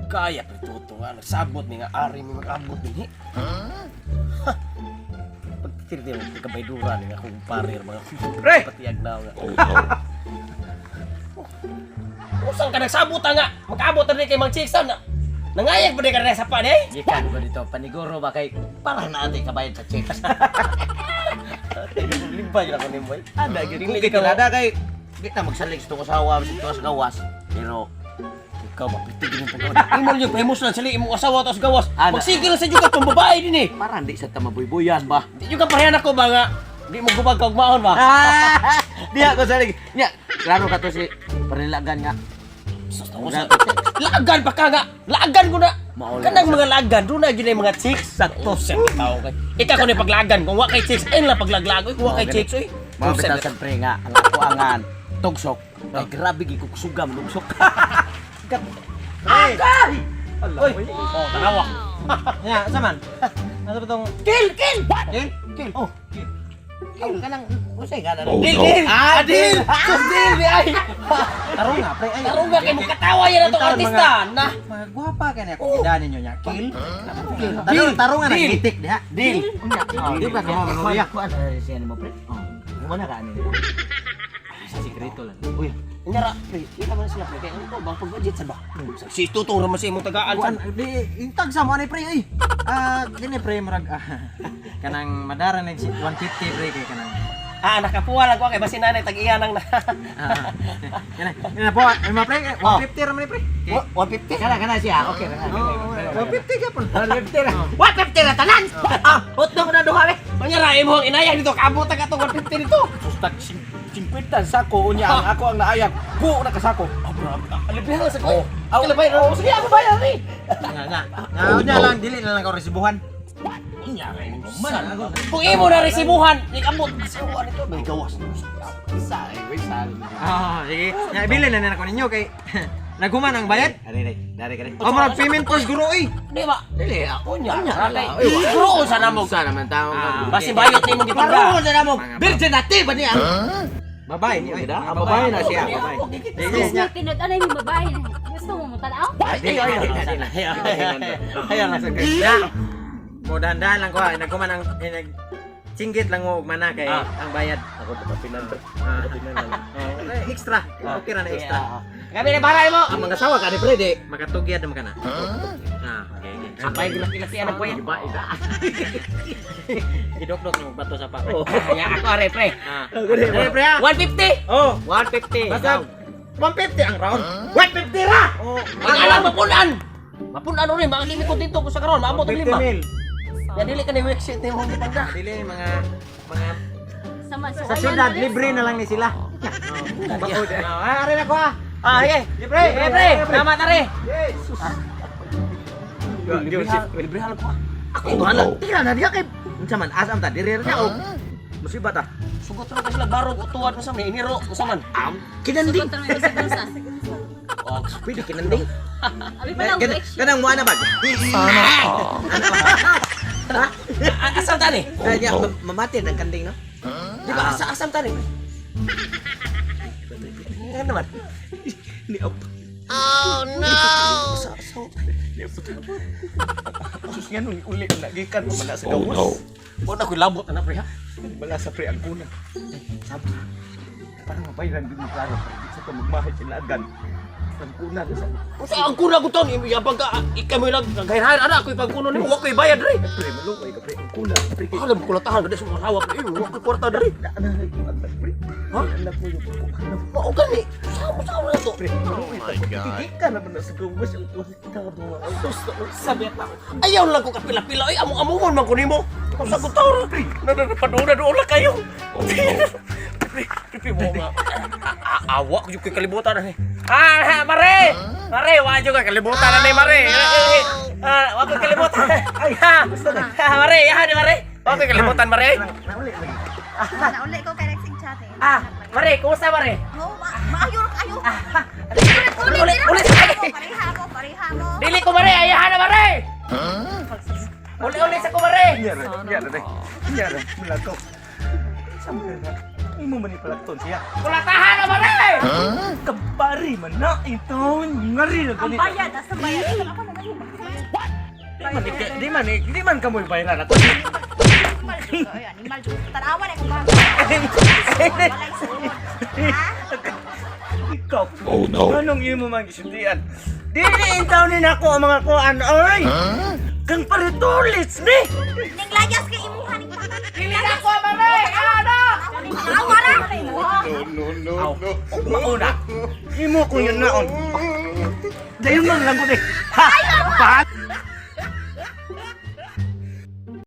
kaya prituto nga nagsabot ni nga ari mi mag-abot dinhi. Pagtirti mo kabaydura ni nga kung parir mga Pre! patiyag na nga. Usang ka nagsabot nga mag-abot na rin kay Mang Chiksan na. Nangayag ba di ka rin sa pan eh? Gikan ko dito, paniguro ba kay para na ating kabayad sa chicks. Limbay na ko ni Boy. Ada gyud ko kilala kay kita magsalig sa asawa sa gawas. Pero Ikaw mapitigil ng pagkawan. Imo niyo famous lang sila imong asawa tas gawas. Ana. Magsigil sa juga tong babae din eh. para di sa tamaboy-boyan ba. Di juga parehan ako ba nga di mo gubag kag maon ba? Di ako salig. Nya, klaro ka to si panilagan nga. Sus ako sa lagan pa ka nga. Lagan ko na. Kanang mga lagan do na gyud mga chicks sakto sa tao kay. Ikaw ko ni paglagan kung wa kay chicks ay lang paglaglag kung wa kay chicks oy. Mga bitasan pre nga ang ako angan tugsok. Ay grabe gi ko sugam tugsok. Ay! Oy, oh, tanawa. Nya, asa man? Asa ba tong Kill, kill. Kill. Oh. Kill kanang usay ka na. Deal, deal. Ah, deal. Sus deal di ay. tarong nga pre ay. Tarong nga kay mo katawa yan atong artista na. Mga gwapa ka niya kung idaan ninyo niya. Kill. Deal. Tarong nga Deal. nagitik diha. Deal. Di ba ka manuya? ko ano siya mo pre? Oh. Gumana ka ani. Sa sikreto lang. Uy, Nyara, pre, kita man sila pre, kaya ano to, bang pag-budget sa ba? Si tutong raman sa imong tagaan. Kuan di intag sa mo ani pre ay. Dini pre murag kanang madara ning 150 pre kay kanang. Nakapuwa lang ko kay basin nanay tag-iya nang na. Kana po, ay mga pre 150 ra man ni pre. 150? kana siya. Okay na. 150 ka po. 150 na. 150 na tanan! Utno ko na duha, Manyara, imo ang inayang dito, kaabot ka itong 150 dito. Sustak 50 sako unya ang ako ang naayag. Bu na kasako. Alibihan sa ko. Kalabay, sige ako bayan ni. Nga lang dili na lang ko resibuhan. Kung imo na resibuhan, ikabot kasi uwan nito, may gawas. Isa Sige. Nya ibili na ako ninyo kay naguman ang bayad. Dari ka. O murag payment first guro ay. Di ba? Dili ako nya. Guro sa namog. Sa naman tao. Basi bayot nimo gitanda. Paruhon sa namo. Virgin native ba niya? Babae ni ay. Ang babae na siya, babae. Sige nya. Tinod anay ni babae. Gusto mo matanaw? Hayang sa Ya. Mo dandan lang ko nagkuman ang singgit lang mo mana kay ang bayad. Ako to pinan. Extra. Okay ra na extra. Gabi na baray mo. Ang mga sawa ka ni Freddy. Makatugyad naman kana. Okay. Sampay gilaki-laki ana po yan. Idok-dok mo bato sa pa. Ya ako are pre. Pre pre. 150. Oh, 150. basta 150 ang round. 150 ra. Oh, Ang alam mapunan. Mapunan rin, mga limit ko dito ko sa karon, maabot ang 50 lima. mil. Ya dili ka ni website ni mo gitanda. Dili mga Sama sa syudad libre na lang ni sila. Ari na ko ah. Sige. Libre. Pre, tama ta re. Libre halak ko. Ako halak. Tingnan na dia kay unsa man asam ta diri ra og musibat ta. Sugot ra ka sila barog utuwad mo sa may iniro usaman. Kinanding. Sugot na may sigursa. Oh, pwede kinanding. Abi pa lang wish. Kanang mo ana ba? Asam ta ni? Kaya mamati ng kanding no. Di ba asam ta ni? Ano naman? Ni op. Sa Sus nga nung uli na gikan mo man sa gawas. Mo na ko labot na pre ha. Bala sa pre ang kuna. Sabi. Parang mabayran din mo klaro. Sa to magmahay sila agan. Ang kuna sa. Usa ang kuna ko ton, yabang ka ikay lang gayhan ana ko ipagkuno nimo wa koy bayad re. Pre malukay ka pre ang kuna. Pre Alam ko latahan gud sa mga hawa pre, wa koy kwarta diri. ana nag pre. Ha? Anak mo yung Mao gani. Sa na to. pre. Hindi ka naman na sa gawas ang tuwa kita ka mga autos. Sabi ta. Ayaw lang ko kapila-pila ay among-amungon man ko nimo. Kung sa kutor, nadadapado na kayo. Pipi mo nga. Awa ko yung kalibutan na eh. Mare! Mare, wala yung kalibutan na ni Mare. Wala ko kalibutan. Mare, yahan ni Mare. Wala ko kalibutan, Mare. Nauli ko kay Rexing chat eh. Mare, kumusta Mare? Maayo kayo. Ulit. Pareha mo. Dili ko Mare, ayahan na Mare. Uli sa ko Mare. Nyara, mulato. Imo man ni palaton siya. Kulatahan na mare! Kabari man na ito. Ngari na Ang ganito. bayad, asa bayad. Ito ako naman yung Di man kamoy bayaran ako. animal. Animal. Tanawa na kung bakit. Walay suot. Ha? Ikaw. Oh no. Anong imo man gisundian? Dili intaw ni nako ang mga kuan oy. Kang paritulis ni. Ning layas kay imuhan ning pangkat. Dili na ko mare! Ano? Awa ra. Mauna. Imo ko yun naon. Dayon man lang ko ni. Ha.